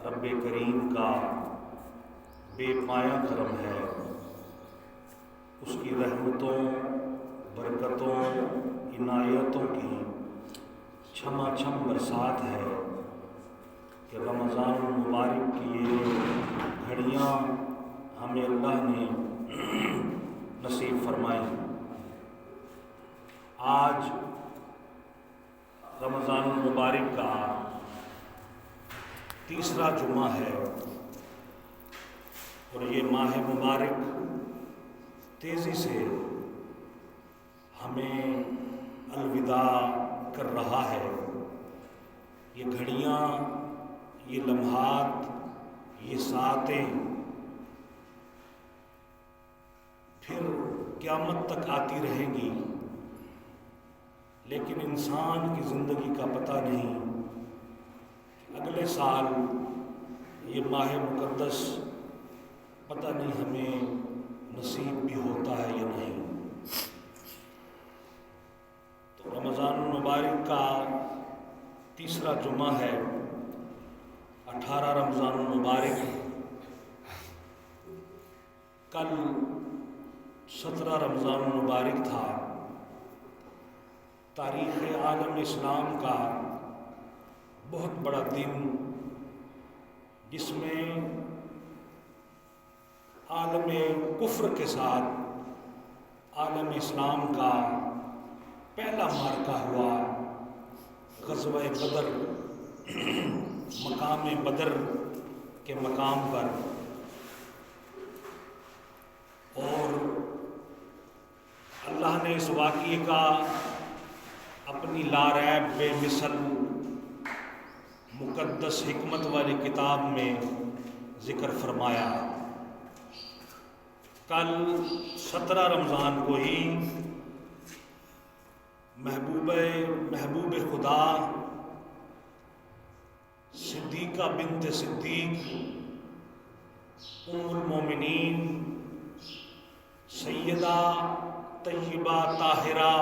رب کریم کا بے پایہ کرم ہے، اس کی رحمتوں، برکتوں، عنایتوں کی چھما چھم برسات ہے کہ رمضان المبارک کی یہ گھڑیاں ہمیں اللہ نے نصیب فرمائی۔ آج رمضان المبارک کا تیسرا جمعہ ہے اور یہ ماہ مبارک تیزی سے ہمیں الوداع کر رہا ہے۔ یہ گھڑیاں، یہ لمحات، یہ ساعتیں پھر قیامت تک آتی رہیں گی، لیکن انسان کی زندگی کا پتہ نہیں اگلے سال یہ ماہ مقدس پتہ نہیں ہمیں نصیب بھی ہوتا ہے یا نہیں۔ تو رمضان المبارک کا تیسرا جمعہ ہے، 18 رمضان المبارک، کل 17 رمضان المبارک تھا۔ تاریخ عالم اسلام کا بہت بڑا دن، جس میں عالم کفر کے ساتھ عالم اسلام کا پہلا معرکہ ہوا، غزوہ بدر، مقام بدر کے مقام پر، اور اللہ نے اس واقعے کا اپنی لا ریب بے مثل مقدس حکمت والی کتاب میں ذکر فرمایا۔ کل 17 رمضان کو ہی محبوب خدا صدیقہ بنت صدیق ام المومنین سیدہ طیبہ طاہرہ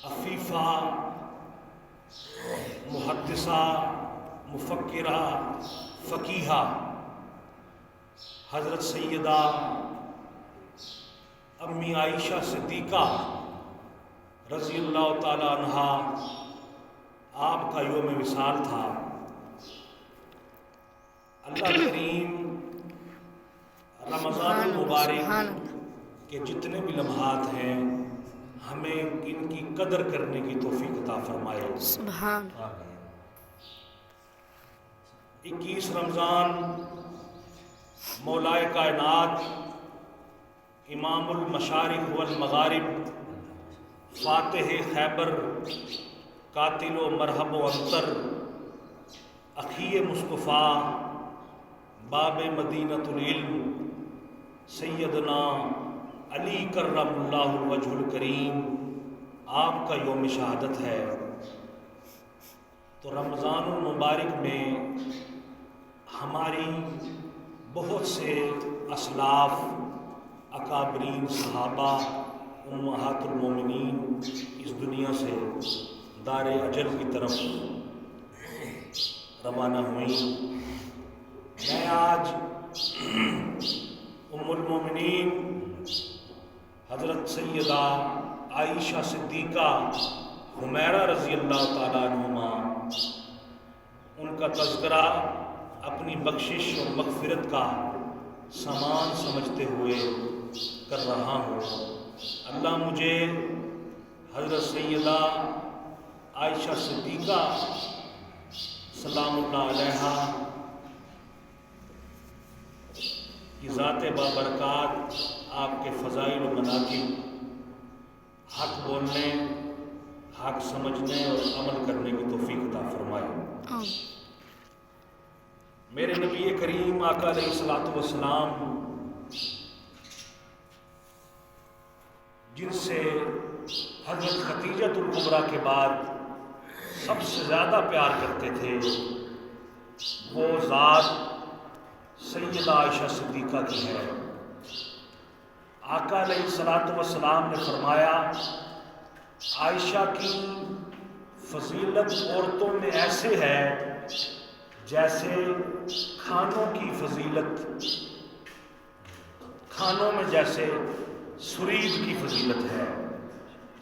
عفیفہ محدثہ مفکرہ فقیہہ حضرت سیدہ امی عائشہ صدیقہ رضی اللہ تعالی عنہا آپ کا یوم وصال تھا۔ اللہ کریم رمضان المبارک کے جتنے بھی لمحات ہیں ہمیں ان کی قدر کرنے کی توفیق عطا فرمائے۔ سبحان 21 رمضان مولائے کائنات امام المشارق والمغارب فاتح خیبر قاتل و مرحب و عنتر اخی مصطفیٰ باب مدینۃ العلم سیدنا علی کرم اللہ الوجہ الکریم، آپ کا یوم شہادت ہے۔ تو رمضان المبارک میں ہماری بہت سے اسلاف، اکابرین صحابہ، امہات المومنین اس دنیا سے دار اجل کی طرف روانہ ہوئیں۔ میں آج ام المومنین حضرت سیدہ عائشہ صدیقہ حمیرہ رضی اللہ تعالیٰ عنہما، ان کا تذکرہ اپنی بخشش اور مغفرت کا سامان سمجھتے ہوئے کر رہا ہوں۔ اللہ مجھے حضرت سیدہ عائشہ صدیقہ سلام اللہ علیہا کی ذات بابرکات، آپ کے فضائل و مناقب، حق بولنے، حق سمجھنے اور عمل کرنے کی توفیق عطا فرمائے۔ میرے نبی کریم آقا علیہ الصلوۃ والسلام، جن سے حضرت خدیجہ الکبریٰ کے بعد سب سے زیادہ پیار کرتے تھے، وہ ذات سیدہ عائشہ صدیقہ کی ہے۔ آقا علیہ الصلوۃ والسلام نے فرمایا، عائشہ کی فضیلت عورتوں میں ایسے ہے جیسے کھانوں کی فضیلت، کھانوں میں جیسے سرید کی فضیلت ہے۔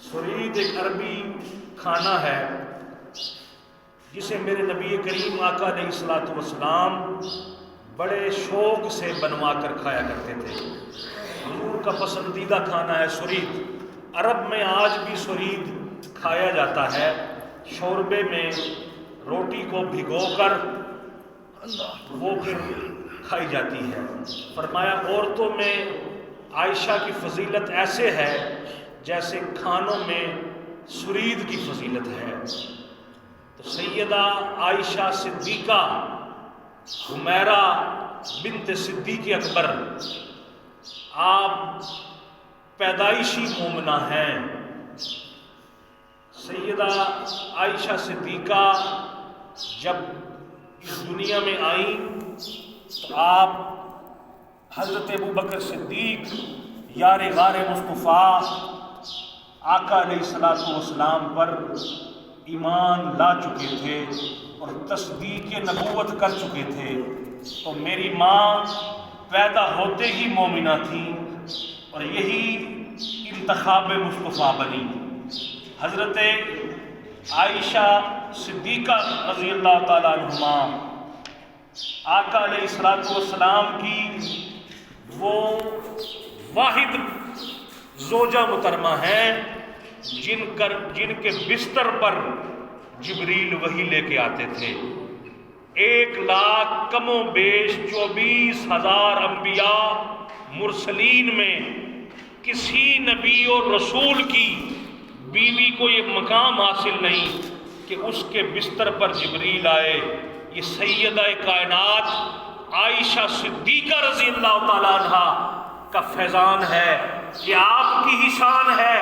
سرید ایک عربی کھانا ہے جسے میرے نبی کریم آقا علیہ الصلوۃ والسلام بڑے شوق سے بنوا کر کھایا کرتے تھے۔ حضور کا پسندیدہ کھانا ہے سرید۔ عرب میں آج بھی سرید کھایا جاتا ہے، شوربے میں روٹی کو بھگو کر وہ پھر کھائی جاتی ہے۔ فرمایا عورتوں میں عائشہ کی فضیلت ایسے ہے جیسے کھانوں میں سرید کی فضیلت ہے۔ تو سیدہ عائشہ صدیقہ حمیرہ بنت صدیق اکبر، آپ پیدائشی مومنہ ہیں۔ سیدہ عائشہ صدیقہ جب اس دنیا میں آئیں تو آپ حضرت ابوبکر صدیق یار غار مصطفیٰ آقا علیہ الصلوۃ والسلام پر ایمان لا چکے تھے اور تصدیق نبوت کر چکے تھے۔ تو میری ماں پیدا ہوتے ہی مومنہ تھی اور یہی انتخاب مصطفیٰ بنی۔ حضرت عائشہ صدیقہ رضی اللہ تعالیٰ عنہما آقا علیہ الصلوۃ والسلام کی وہ واحد زوجہ محترمہ ہیں جن کے بستر پر جبریل وحی لے کے آتے تھے۔ 1,00,000 کم و بیش 24,000 انبیاء مرسلین میں کسی نبی اور رسول کی بیوی کو یہ مقام حاصل نہیں کہ اس کے بستر پر جبریل آئے۔ یہ سیدہ کائنات عائشہ صدیقہ رضی اللہ تعالیٰ عنہ کا فیضان ہے، یہ آپ کی ہی شان ہے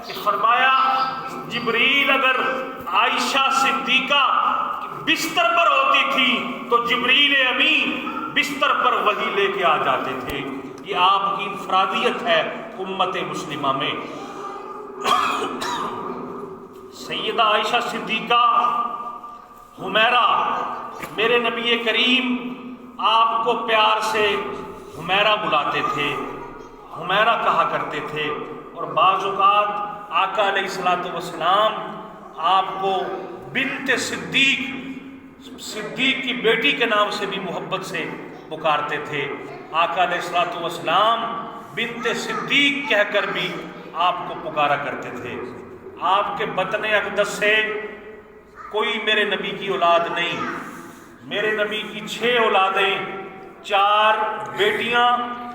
کہ فرمایا جبریل اگر عائشہ صدیقہ بستر پر ہوتی تھی تو جبریل امین بستر پر وحی لے کے آ جاتے تھے۔ یہ آپ کی انفرادیت ہے امت مسلمہ میں۔ سیدہ عائشہ صدیقہ حمیرہ، میرے نبی کریم آپ کو پیار سے حمیرہ بلاتے تھے، حمیرہ کہا کرتے تھے، اور بعض اوقات آقا علیہ الصلوۃ والسلام آپ کو بنت صدیق، صدیق کی بیٹی کے نام سے بھی محبت سے پکارتے تھے۔ آقا علیہ الصلوۃ والسلام بنت صدیق کہہ کر بھی آپ کو پکارا کرتے تھے۔ آپ کے بطن اقدس سے کوئی میرے نبی کی اولاد نہیں، میرے نبی کی 6 اولادیں، 4 بیٹیاں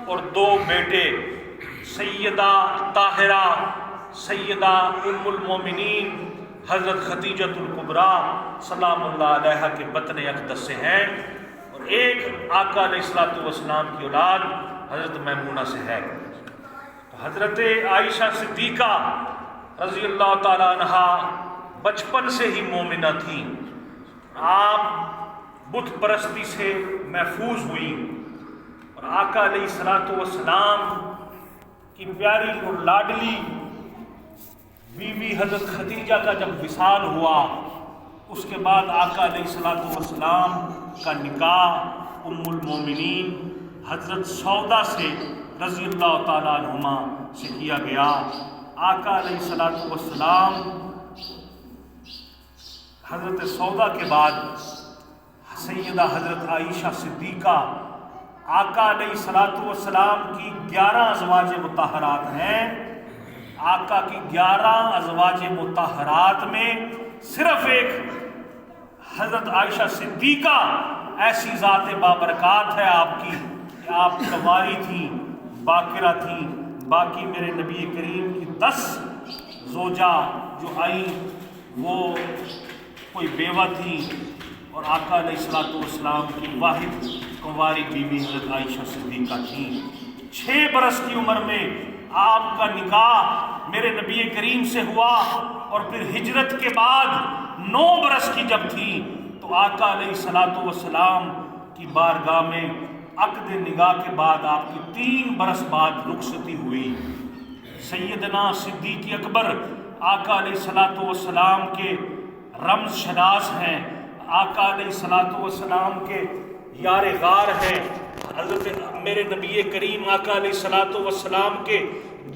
اور 2 بیٹے۔ سیدہ طاہرہ، سیدہ ام المومنین حضرت خدیجۃ الکبریٰ سلام اللہ علیہا کے بطن اقدس سے ہیں، اور ایک آقا علیہ الصلوۃ والسلام کی اولاد حضرت میمونہ سے ہے۔ تو حضرت عائشہ صدیقہ رضی اللہ تعالیٰ عنہا بچپن سے ہی مومنہ تھیں۔ آپ بت پرستی سے محفوظ ہوئیں، اور آقا علیہ الصلوۃ والسلام کی پیاری اور لاڈلی بیوی حضرت خدیجہ کا جب وصال ہوا، اس کے بعد آقا علیہ الصلوۃ والسلام کا نکاح ام المومنین حضرت سودا سے رضی اللہ تعالیٰ عنہما سے کیا گیا۔ آقا علیہ الصلوۃ والسلام حضرت سودا کے بعد سیدہ حضرت عائشہ صدیقہ آقا علیہ الصلوۃ والسلام کی 11 ازواج مطہرات ہیں۔ آقا کی 11 ازواج مطہرات میں صرف ایک حضرت عائشہ صدیقہ ایسی ذات بابرکات ہے آپ کی کہ آپ کنواری تھیں، باکرہ تھیں۔ باقی میرے نبی کریم کی 10 زوجہ جو آئیں وہ کوئی بیوہ تھیں، اور آقا علیہ الصلوۃ والسلام کی واحد کنواری بیوی حضرت عائشہ صدیقہ تھیں۔ 6 برس کی عمر میں آپ کا نکاح میرے نبی کریم سے ہوا، اور پھر ہجرت کے بعد 9 برس کی جب تھی تو آقا علیہ الصلوۃ والسلام کی بارگاہ میں عقد نگاہ کے بعد آپ کی 3 برس بعد رخصتی ہوئی۔ سیدنا صدیق اکبر آقا علیہ الصلوۃ والسلام کے رمز شناس ہیں۔ آقا علیہ الصلوۃ والسلام کے یار غار ہیں، حضرت میرے نبی کریم آقا علیہ الصلوۃ والسلام کے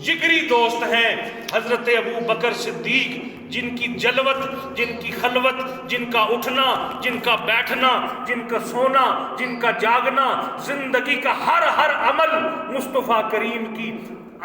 جگری دوست ہیں حضرت ابو بکر صدیق، جن کی جلوت، جن کی خلوت، جن کا اٹھنا، جن کا بیٹھنا، جن کا سونا، جن کا جاگنا، زندگی کا ہر عمل مصطفیٰ کریم کی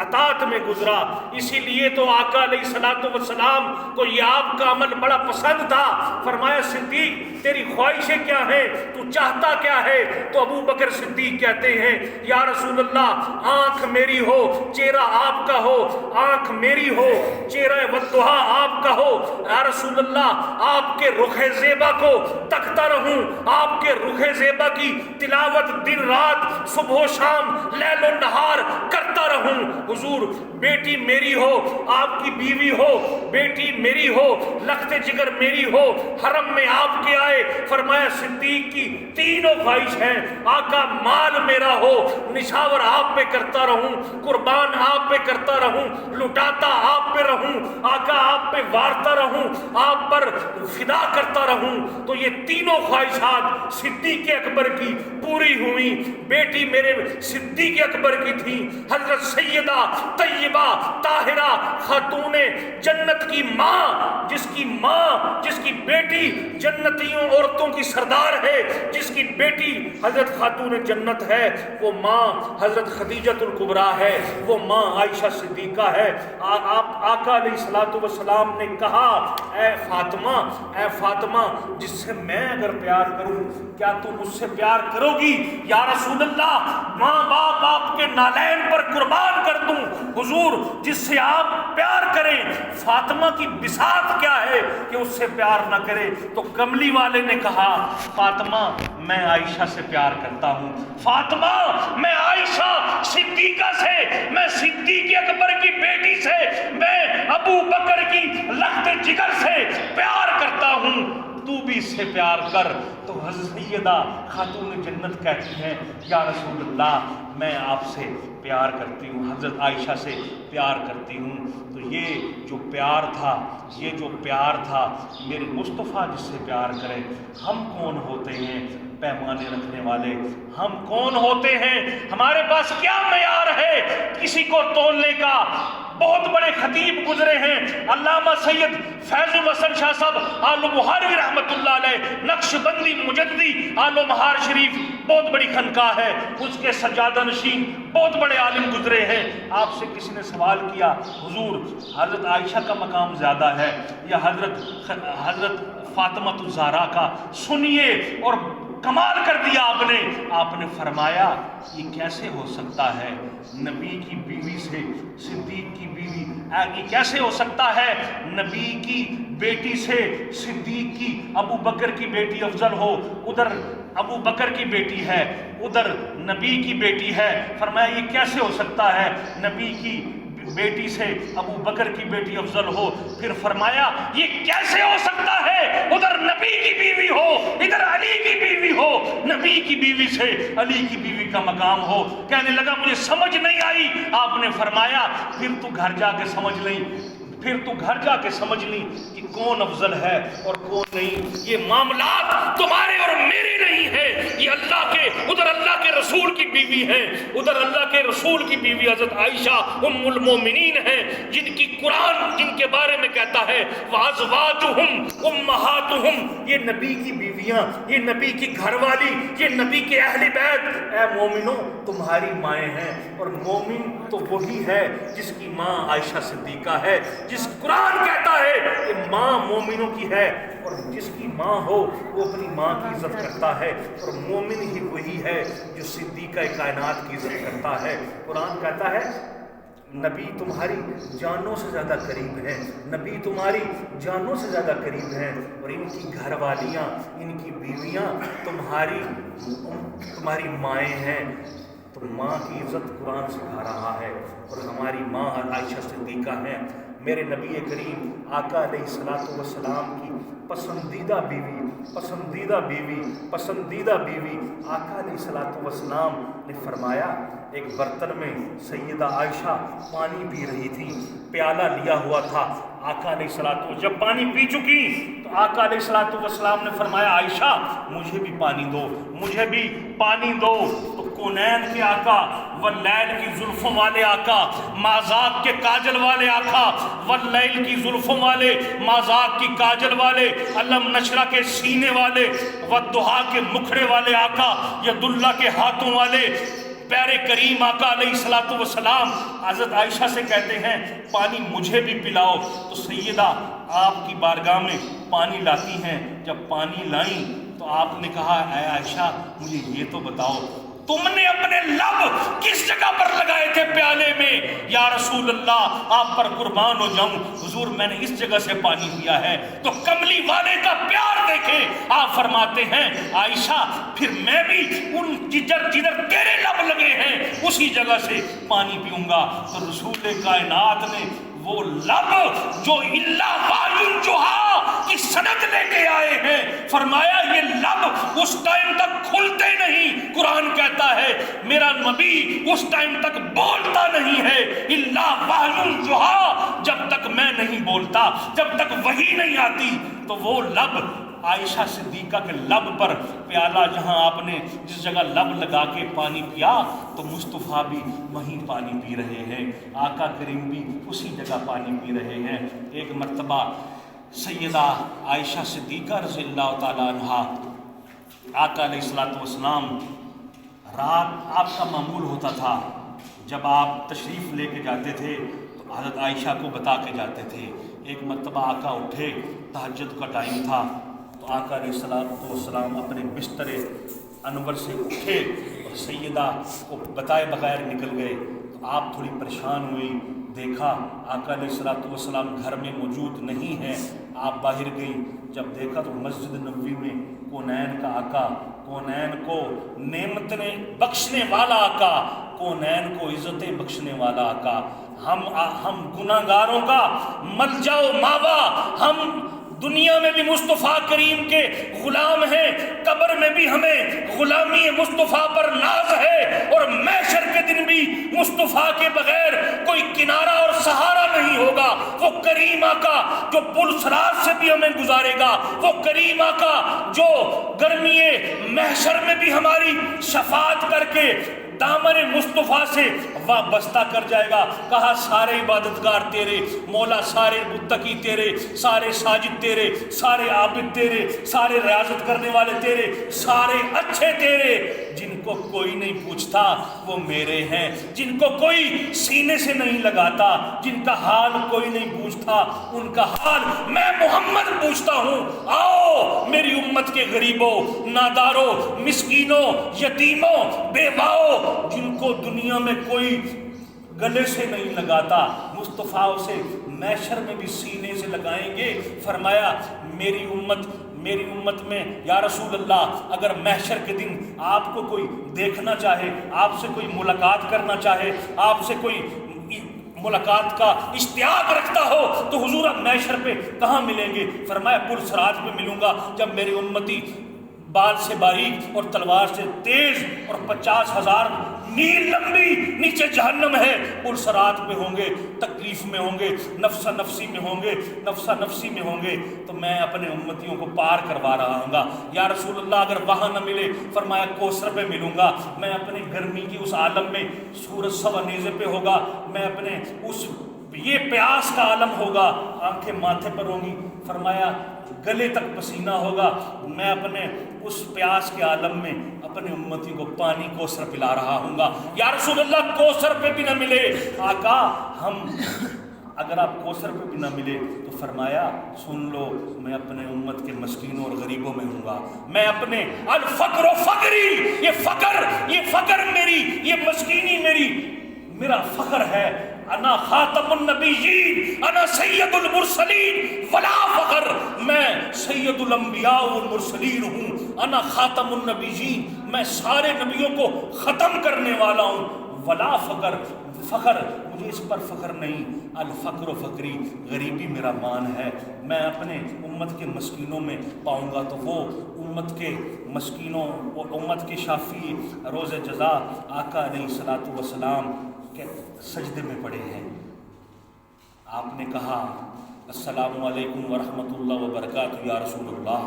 اطاعت میں گزرا۔ اسی لیے تو آقا علیہ الصلوۃ والسلام کو یہ آپ کا عمل بڑا پسند تھا۔ فرمایا صدیق تیری خواہشیں کیا ہیں، تو چاہتا کیا ہے؟ تو ابو بکر صدیق کہتے ہیں یا رسول اللہ آنکھ میری ہو چہرہ آپ کا ہو، آنکھ میری ہو چہرہ والضحیٰ آپ کا ہو، یا رسول اللہ آپ کے رخ زیبا کو تکتا رہوں، آپ کے رخ زیبا کی تلاوت دن رات صبح و شام لیل و نہار کرتا رہوں۔ حضور بیٹی میری ہو، آپ کی بیوی ہو، بیٹی میری ہو، لخت جگر میری ہو، حرم میں آپ کے آئے۔ فرمایا صدیق کی تینوں خواہش ہیں، آقا مال میرا ہو، نشاور آپ پہ کرتا رہوں، قربان آپ پہ کرتا رہوں، لٹاتا آپ پہ رہوں، آقا آپ پہ وارتا رہوں، آپ پر فدا کرتا رہوں۔ تو یہ تینوں خواہشات صدیق اکبر کی پوری ہوئی۔ بیٹی میرے صدیق اکبر کی تھی حضرت سیدہ طیبہ طاہرہ خاتون جنت کی ماں، جس کی بیٹی جنتیوں عورتوں کی سردار ہے، جس کی بیٹی حضرت خاتون جنت ہے، وہ ماں حضرت خدیجۃ الکبریٰ ہے، وہ ماں عائشہ صدیقہ ہے۔ آپ آقا علیہ الصلوۃ والسلام نے کہا اے فاطمہ جس سے میں اگر پیار کروں کیا تم مجھ سے پیار کرو گی؟ یا رسول اللہ ماں باپ آپ کے نالین پر قربان کر دوں۔ حضور جس سے آپ پیار کریں، فاطمہ کی بساط کیا ہے کہ اس سے پیار نہ کرے؟ تو کملی والے نے کہا فاطمہ میں عائشہ سے پیار کرتا ہوں، فاطمہ میں عائشہ صدیقہ سے، میں صدیق اکبر کی بیٹی سے، میں ابو بکر کی لخت جگر سے پیار کرتا ہوں، تو بھی اس سے پیار کر۔ تو حضرت سیدہ خاتون جنت کہتی ہیں یا رسول اللہ میں آپ سے پیار کرتی ہوں، حضرت عائشہ سے پیار کرتی ہوں۔ تو یہ جو پیار تھا میرے مصطفیٰ جس سے پیار کرے۔ ہم کون ہوتے ہیں پیمانے رکھنے والے؟ ہم کون ہوتے ہیں؟ ہمارے پاس کیا معیار ہے کسی کو تولنے کا؟ بہت بڑے خطیب گزرے ہیں، علامہ سید فیض الحسن شاہ صاحب آل بخاری رحمۃ اللہ علیہ، نقش بندی مجدی آل مہار شریف بہت بڑی خانقاہ ہے، اس کے سجادہ نشین بہت بڑے عالم گزرے ہیں۔ آپ سے کسی نے سوال کیا حضور حضرت عائشہ کا مقام زیادہ ہے یا حضرت فاطمہ الزہرا کا؟ سنیے، اور کمال کر دیا آپ نے فرمایا یہ کیسے ہو سکتا ہے نبی کی بیوی سے صدیق کی بیوی، یہ کیسے ہو سکتا ہے نبی کی بیٹی سے صدیق کی ابو بکر کی بیٹی افضل ہو؟ ادھر ابو بکر کی بیٹی ہے، ادھر نبی کی بیٹی ہے۔ فرمایا یہ کیسے ہو سکتا ہے نبی کی بیٹی سے ابو بکر کی بیٹی افضل ہو؟ پھر فرمایا یہ کیسے ہو سکتا ہے ادھر نبی کی بیوی ہو ادھر علی کی بیوی ہو، نبی کی بیوی سے علی کی بیوی کا مقام ہو؟ کہنے لگا مجھے سمجھ نہیں آئی۔ آپ نے فرمایا پھر تو گھر جا کے سمجھ لیں کہ کون افضل ہے اور کون نہیں۔ یہ معاملات تمہارے اور میرے نہیں ہیں، یہ ادھر اللہ کے رسول کی بیوی ہیں، ادھر اللہ کے رسول کی بیوی حضرت عائشہ ام المومنین ہیں، جن کی قرآن جن کے بارے میں کہتا ہے وَأَزْوَاجُهُمْ أُمَّهَاتُهُمْ، یہ نبی کی بیویاں، یہ نبی کی گھر والی، یہ نبی کے اہل بیت اے مومنوں تمہاری مائیں ہیں۔ اور مومن تو وہی ہے جس کی ماں عائشہ صدیقہ ہے، جس قرآن کہتا ہے کہ ماں مومنوں کی ہے، اور جس کی ماں ہو وہ اپنی ماں کی عزت کرتا ہے، اور مومن ہی وہی ہے جو صدیقہ کائنات کی عزت کرتا ہے۔ قرآن کہتا ہے نبی تمہاری جانوں سے زیادہ قریب ہیں، نبی تمہاری جانوں سے زیادہ قریب ہیں، اور ان کی گھر والیاں، ان کی بیویاں تمہاری مائیں ہیں۔ تو ماں کی عزت قرآن سکھا رہا ہے، اور ہماری ماں عائشہ صدیقہ ہیں۔ میرے نبی کریم آقا علیہ الصلوۃ والسلام کی پسندیدہ بیوی، پسندیدہ بیوی، پسندیدہ بیوی۔ آقا علیہ الصلوۃ والسلام نے فرمایا ایک برتن میں سیدہ عائشہ پانی پی رہی تھی، پیالہ لیا ہوا تھا۔ آقا علیہ الصلوۃ جب پانی پی چکی تو آقا علیہ الصلوۃ والسلام نے فرمایا عائشہ مجھے بھی پانی دو، مجھے بھی پانی دو۔ تو کونین کے آقا، واللیل کی زلفوں والے آقا، مازاق کے کاجل والے آقا، واللیل کی زلفوں والے، مازاق کی کاجل والے، علم نشرہ کے سینے والے، والضحیٰ کے مکھڑے والے آقا، ید اللہ کے ہاتھوں والے پیارے کریم آقا علیہ الصلوۃ والسلام حضرت عائشہ سے کہتے ہیں پانی مجھے بھی پلاؤ۔ تو سیدہ آپ کی بارگاہ میں پانی لاتی ہیں۔ جب پانی لائیں تو آپ نے کہا اے عائشہ مجھے یہ تو بتاؤ تم نے اپنے لب کس جگہ پر لگائے تھے پیالے میں؟ یا رسول اللہ آپ پر قربان ہو جاؤں، حضور میں نے اس جگہ سے پانی پیا ہے۔ تو کملی والے کا پیار دیکھیں، آپ فرماتے ہیں عائشہ پھر میں بھی ان جدھر تیرے لب لگے ہیں اسی جگہ سے پانی پیوں گا۔ تو رسول کائنات نے وہ لب جو اللہ وحی جوہا کی سند لے کے آئے ہیں، فرمایا یہ لب اس ٹائم تک کھلتے نہیں، قرآن کہتا ہے میرا نبی اس ٹائم تک بولتا نہیں ہے، اللہ وحی جوہا، جب تک میں نہیں بولتا، جب تک وحی نہیں آتی۔ تو وہ لب عائشہ صدیقہ کے لب پر پیالہ جہاں آپ نے جس جگہ لب لگا کے پانی پیا تو مصطفیٰ بھی وہیں پانی پی رہے ہیں، آقا کریم بھی اسی جگہ پانی پی رہے ہیں۔ ایک مرتبہ سیدہ عائشہ صدیقہ رضی اللہ تعالیٰ عنہا آقا علیہ الصلوۃ والسلام رات آپ کا معمول ہوتا تھا جب آپ تشریف لے کے جاتے تھے تو حضرت عائشہ کو بتا کے جاتے تھے۔ ایک مرتبہ آقا اٹھے، تہجد کا ٹائم تھا، تو آقا علیہ الصلوۃ والسلام اپنے بستر انور سے اٹھے اور سیدہ کو بتائے بغیر نکل گئے۔ تو آپ تھوڑی پریشان ہوئی، دیکھا آقا علیہ الصلوۃ والسلام گھر میں موجود نہیں ہیں، آپ باہر گئیں، جب دیکھا تو مسجد نبوی میں کونین کا آقا، کونین کو نعمتیں بخشنے والا آقا، کونین کو عزتیں بخشنے والا آقا، ہم گناہگاروں کا ملجا و ماوا، ہم دنیا میں بھی مصطفیٰ کریم کے غلام ہیں، قبر میں بھی ہمیں غلامی مصطفیٰ پر ناز ہے، اور محشر کے دن بھی مصطفیٰ کے بغیر کوئی کنارہ اور سہارا نہیں ہوگا۔ وہ کریم آقا جو پل صراط سے بھی ہمیں گزارے گا، وہ کریم آقا جو گرمی محشر میں بھی ہماری شفاعت کر کے دامن مصطفیٰ سے وابستہ کر جائے گا۔ کہا سارے عبادتگار تیرے مولا، سارے متقی تیرے، سارے ساجد تیرے، سارے عابد تیرے، سارے ریاضت کرنے والے تیرے، سارے اچھے تیرے۔ جن کو کوئی نہیں پوچھتا وہ میرے ہیں، جن کو کوئی سینے سے نہیں لگاتا، جن کا حال کوئی نہیں پوچھتا، ان کا حال میں محمد پوچھتا ہوں۔ آؤ میری امت کے غریبوں، ناداروں، مسکینوں، یتیموں، بیواؤں، جن کو دنیا میں کوئی گلے سے نہیں لگاتا، مصطفیٰ اسے محشر میں بھی سینے سے لگائیں گے۔ فرمایا میری امت میں یا رسول اللہ اگر محشر کے دن آپ کو کوئی دیکھنا چاہے، آپ سے کوئی ملاقات کرنا چاہے، آپ سے کوئی ملاقات کا اشتیاق رکھتا ہو تو حضور اب محشر پہ کہاں ملیں گے؟ فرمایا پل صراط پہ ملوں گا، جب میری امتی بال سے باریک اور تلوار سے تیز اور 50,000 میل لمبی نیچے جہنم ہے، پل صراط پہ ہوں گے، تکلیف میں ہوں گے، نفسا نفسی میں ہوں گے، تو میں اپنے امتیوں کو پار کروا رہا ہوں گا۔ یا رسول اللہ اگر وہاں نہ ملے، فرمایا کوثر پہ ملوں گا، میں اپنے گرمی کی اس عالم میں، سورج سوا نیزے پہ ہوگا، میں اپنے یہ پیاس کا عالم ہوگا، آنکھیں ماتھے پر ہوں گی، فرمایا گلے تک پسینہ ہوگا، میں اپنے اس پیاس کے عالم میں اپنے امتی کو پانی کوثر پلا رہا ہوں گا۔ یا رسول اللہ کوثر پہ بھی نہ ملے، آقا ہم اگر آپ کوثر پہ بھی نہ ملے تو فرمایا سن لو میں اپنے امت کے مسکینوں اور غریبوں میں ہوں گا، میں اپنے الفقر و فقری، یہ فقر میری، یہ مسکینی میرا فخر ہے، انا خاتم النبیین، انا سید المرسلین ولا فخر، میں سید الانبیاء والمرسلین ہوں، انا خاتم النبیین، میں سارے نبیوں کو ختم کرنے والا ہوں، ولا فخر مجھے اس پر فخر نہیں، الفقر و فقری غریبی میرا مان ہے، میں اپنے امت کے مسکینوں میں پاؤں گا تو وہ امت کے مسکینوں اور امت کے شافی روز جزا آقا علیہ الصلوۃ والسلام کے سجدے میں پڑے ہیں۔ آپ نے کہا السلام علیکم ورحمۃ اللہ وبرکاتہ یا رسول اللہ۔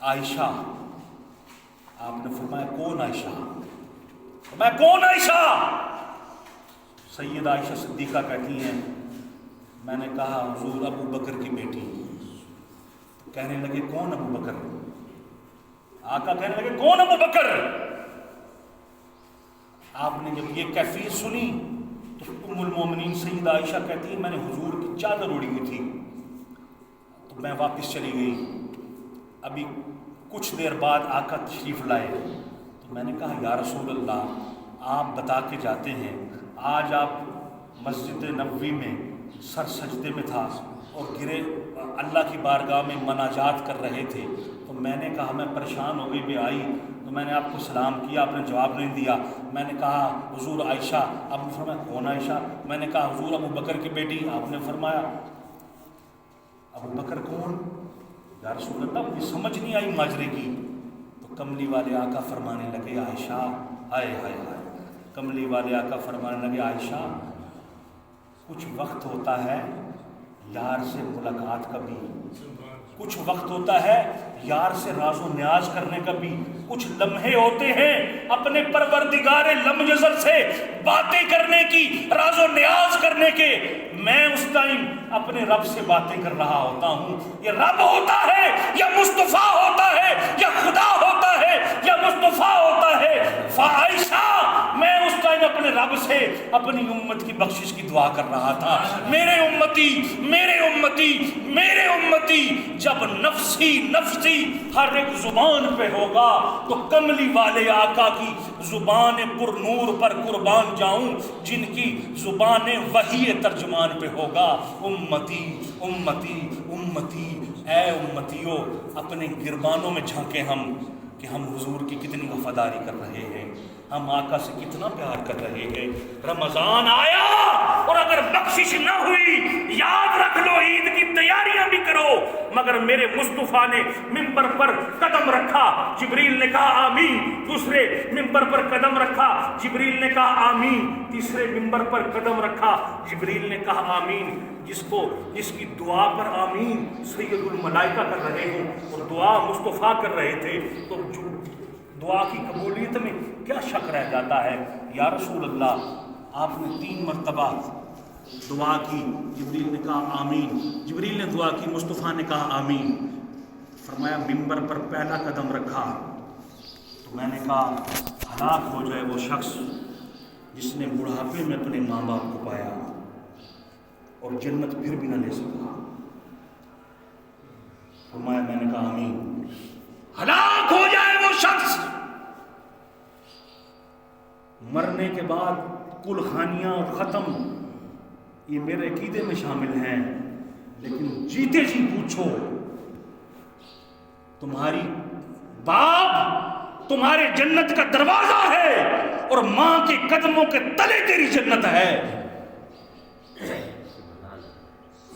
عائشہ، آپ نے فرمایا کون عائشہ؟ میں کون عائشہ؟ سید عائشہ صدیقہ کہتی ہیں میں نے کہا حضور ابو بکر کی بیٹی۔ کہنے لگے کون ابو بکر؟ آقا کہنے لگے کون ابو بکر؟ آپ نے جب یہ کیفیت سنی تو ام المومنین سید عائشہ کہتی ہے میں نے حضور کی چادر اڑی ہوئی تھی تو میں واپس چلی گئی، ابھی کچھ دیر بعد آقا تشریف لائے تو میں نے کہا یا رسول اللہ آپ بتا کے جاتے ہیں آج آپ مسجد نبوی میں سر سجدے میں تھا اور گرے اللہ کی بارگاہ میں مناجات کر رہے تھے، تو میں نے کہا میں پریشان ہو گئی، میں آئی تو میں نے آپ کو سلام کیا، آپ نے جواب نہیں دیا، میں نے کہا حضور عائشہ، آپ نے فرمایا کون عائشہ؟ میں نے کہا حضور ابو بکر کی بیٹی، آپ نے فرمایا ابو بکر کون؟ یا رسول اللہ مجھے سمجھ نہیں آئی ماجرے کی۔ تو کملی والے آقا فرمانے لگے عائشہ، ہائے ہائے ہائے، کملی والے آقا فرمانے لگے عائشہ کچھ وقت ہوتا ہے یار سے ملاقات کا بھی، کچھ وقت ہوتا ہے یار سے راز و نیاز کرنے کا بھی، کچھ لمحے ہوتے ہیں اپنے پروردگار لم یزل سے باتیں کرنے کی، راز و نیاز کرنے کے۔ میں اس ٹائم اپنے رب سے باتیں کر رہا ہوتا ہوں، یہ رب ہوتا ہے یا مصطفیٰ ہوتا ہے یا خدا ہوتا ہے یا مصطفیٰ ہوتا ہے؟ فعائشہ میں اس ٹائم اپنے رب سے اپنی امت کی بخشش کی دعا کر رہا تھا، میرے امتی میرے امتی میرے امتی، جب نفسی نفسی ہر ایک زبان پہ ہوگا تو کملی والے آقا کی زبان پر نور پر قربان جاؤں جن کی زبان وحی ترجمان پہ ہوگا امتی امتی امتی۔ اے امتیوں اپنے گربانوں میں جھانکیں ہم کہ ہم حضور کی کتنی وفاداری کر رہے ہیں، ہم آقا سے کتنا پیار کر رہے ہیں۔ رمضان آیا اور اگر بخشش نہ ہوئی یاد رکھ لو عید کی تیاریاں بھی کرو، مگر میرے مصطفیٰ نے ممبر پر قدم رکھا، جبریل نے کہا آمین، دوسرے ممبر پر قدم رکھا، جبریل نے کہا آمین، تیسرے ممبر پر قدم رکھا، جبریل نے کہا آمین۔ جس کی دعا پر آمین سید الملائکہ کر رہے ہوں اور دعا مصطفیٰ کر رہے تھے تو دعا کی قبولیت میں کیا شک رہ جاتا ہے؟ یا رسول اللہ آپ نے 3 مرتبہ دعا کی، جبریل نے کہا آمین، جبریل نے دعا کی، مصطفیٰ نے کہا آمین، فرمایا ممبر پر پہلا قدم رکھا تو میں نے کہا ہلاک ہو جائے وہ شخص جس نے بڑھاپے میں اپنے ماں باپ کو پایا اور جنت پھر بھی نہ لے سکا۔ فرمایا میں نے کہا آمین، ہلاک ہو جائے وہ شخص مرنے کے بعد کل خانیاں ختم، یہ میرے عقیدے میں شامل ہیں، لیکن جیتے جی پوچھو تمہاری باپ تمہارے جنت کا دروازہ ہے اور ماں کے قدموں کے تلے تیری جنت ہے۔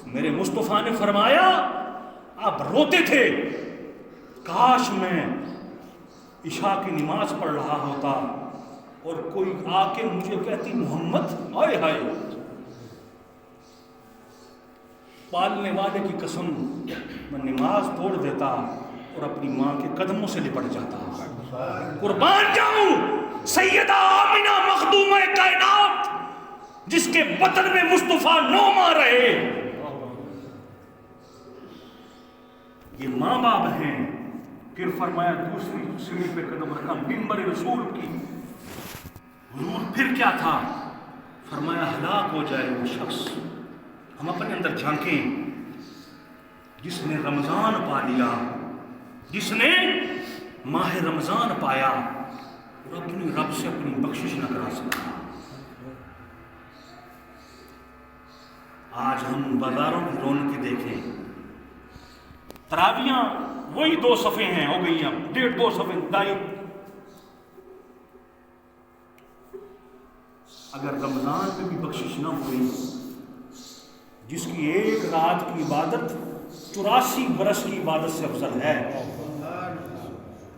میرے مصطفیٰ نے فرمایا آپ روتے تھے، کاش میں عشاء کی نماز پڑھ رہا ہوتا اور کوئی آ کے مجھے کہتی محمد، ہائے ہائے، پالنے والے کی قسم میں نماز توڑ دیتا اور اپنی ماں کے قدموں سے لپٹ جاتا۔ قربان جاؤں سیدہ آمنہ مخدومہ کائنات جس کے بطن میں مصطفیٰ 9 ماہ رہے، یہ ماں باپ ہیں۔ پھر فرمایا دوسری سیڑھی پہ قدم رکھا ممبر رسول کی، حضور پھر کیا تھا؟ فرمایا ہلاک ہو جائے وہ شخص، ہم اپنے اندر جھانکیں، جس نے رمضان پا لیا، جس نے ماہ رمضان پایا اور اپنی رب سے اپنی بخشش نہ کرا سکا۔ آج ہم بازاروں کی رونقیں دیکھیں، تراویاں وہی 2 صفیں ہیں، ہو گئی اب 1.5-2 صفیں دائی، اگر رمضان میں بھی بخشش نہ ہوئی، جس کی ایک رات کی عبادت 84 برس کی عبادت سے افضل ہے۔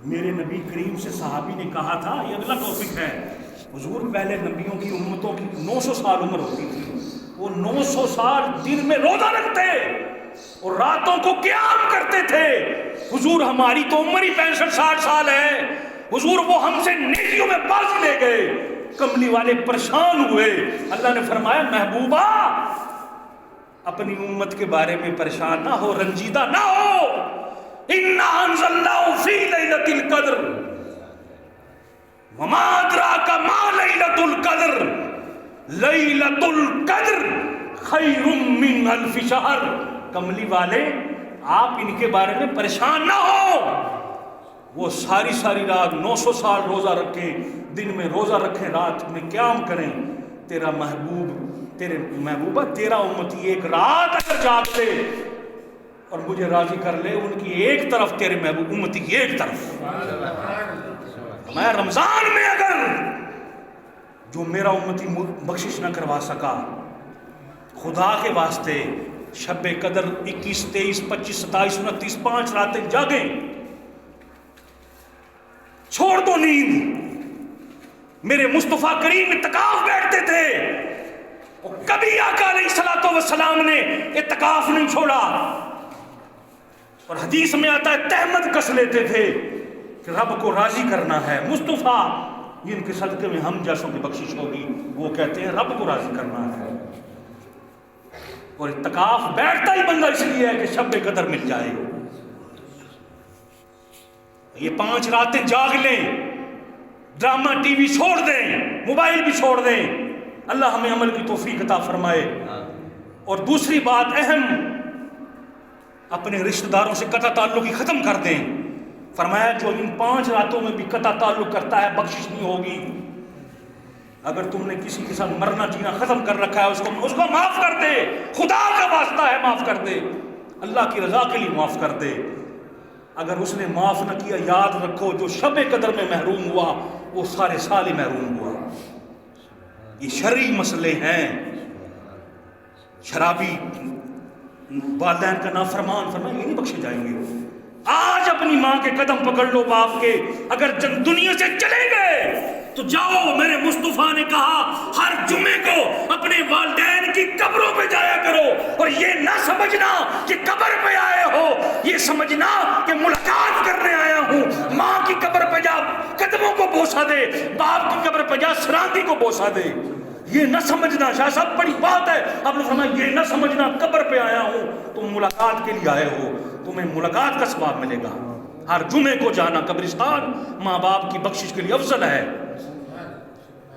میرے نبی کریم سے صحابی نے کہا تھا، یہ اگلا ٹاپک ہے، حضور پہلے نبیوں کی امتوں کی 900 سال عمر ہوتی تھی، وہ 900 سال دن میں روزہ رکھتے اور راتوں کو قیام کرتے تھے۔ حضور ہماری تو عمر ہی 65-60 سال ہے، حضور وہ ہم سے نیکیوں میں بازی لے گئے۔ کملی والے پریشان ہوئے، اللہ نے فرمایا محبوبہ اپنی امت کے بارے میں پریشان نہ ہو، رنجیدہ نہ ہو۔ اِنَّا أَنزَلْنَاهُ فِي لَيْلَةِ الْقَدْرِ وَمَا أَدْرَاكَ مَا لَيْلَةُ الْقَدْرِ لَيْلَةُ الْقَدْرِ خَيْرٌ مِّنْ أَلْفِ شَهْرٍ۔ کملی والے آپ ان کے بارے میں پریشان نہ ہو، وہ ساری رات 900 سال روزہ رکھیں، دن میں روزہ رکھیں، رات میں قیام کریں۔ تیرا محبوبہ تیرا امتی ایک رات اگر جاگ لے اور مجھے راضی کر لے، ان کی ایک طرف، تیرے محبوب امتی کی ایک طرف۔ میں رمضان میں اگر جو میرا امتی بخشش نہ کروا سکا، خدا کے واسطے شب قدر 21 23 25 27 29 5 راتیں جاگیں، چھوڑ دو نیند۔ میرے مصطفیٰ کریم اعتکاف بیٹھتے تھے اور کبھی آقا علیہ الصلوۃ والسلام نے اعتکاف نہیں چھوڑا، اور حدیث میں آتا ہے تہمت کس لیتے تھے کہ رب کو راضی کرنا ہے، مصطفیٰ جن کے صدقے میں ہم جیسوں کی بخشش ہوگی، وہ کہتے ہیں رب کو راضی کرنا ہے۔ اور اعتکاف بیٹھتا ہی بندہ اس لیے ہے کہ شب قدر مل جائے۔ یہ 5 راتیں جاگ لیں، ڈرامہ ٹی وی چھوڑ دیں، موبائل بھی چھوڑ دیں، اللہ ہمیں عمل کی توفیق عطا فرمائے۔ اور دوسری بات اہم، اپنے رشتہ داروں سے قطع تعلق ہی ختم کر دیں۔ فرمایا جو ان 5 راتوں میں بھی قطع تعلق کرتا ہے بخشش نہیں ہوگی۔ اگر تم نے کسی کے ساتھ مرنا جینا ختم کر رکھا ہے، اس کو معاف کر دے، خدا کا واسطہ ہے معاف کر دے، اللہ کی رضا کے لیے معاف کر دے۔ اگر اس نے معاف نہ کیا، یاد رکھو جو شب قدر میں محروم ہوا وہ سارے سال ہی محروم ہوا۔ یہ شرعی مسئلے ہیں۔ شرابی والدین کا نافرمان، فرمایا یہ نہیں بخشے جائیں گے۔ آج اپنی ماں کے قدم پکڑ لو باپ کے، اگر دنیا سے چلے گئے تو جاؤ، میرے مصطفیٰ نے کہا ہر جمعے کو اپنے والدین کی قبروں پہ جایا کرو، اور یہ نہ سمجھنا کہ قبر پہ آئے ہو، یہ سمجھنا کہ ملاقات کرنے آیا ہوں۔ ماں کی قبر پہ جا قدموں کو بوسہ دے، باپ کی قبر پہ جا سرانتی کو بوسہ دے۔ یہ نہ سمجھنا، شاہ صاحب بڑی بات ہے، آپ نے فرمایا یہ نہ سمجھنا قبر پہ آیا ہوں، تم ملاقات کے لیے آئے ہو، تمہیں ملاقات کا ثواب ملے گا۔ ہر جمعے کو جانا قبرستان ماں باپ کی بخشش کے لیے افضل ہے۔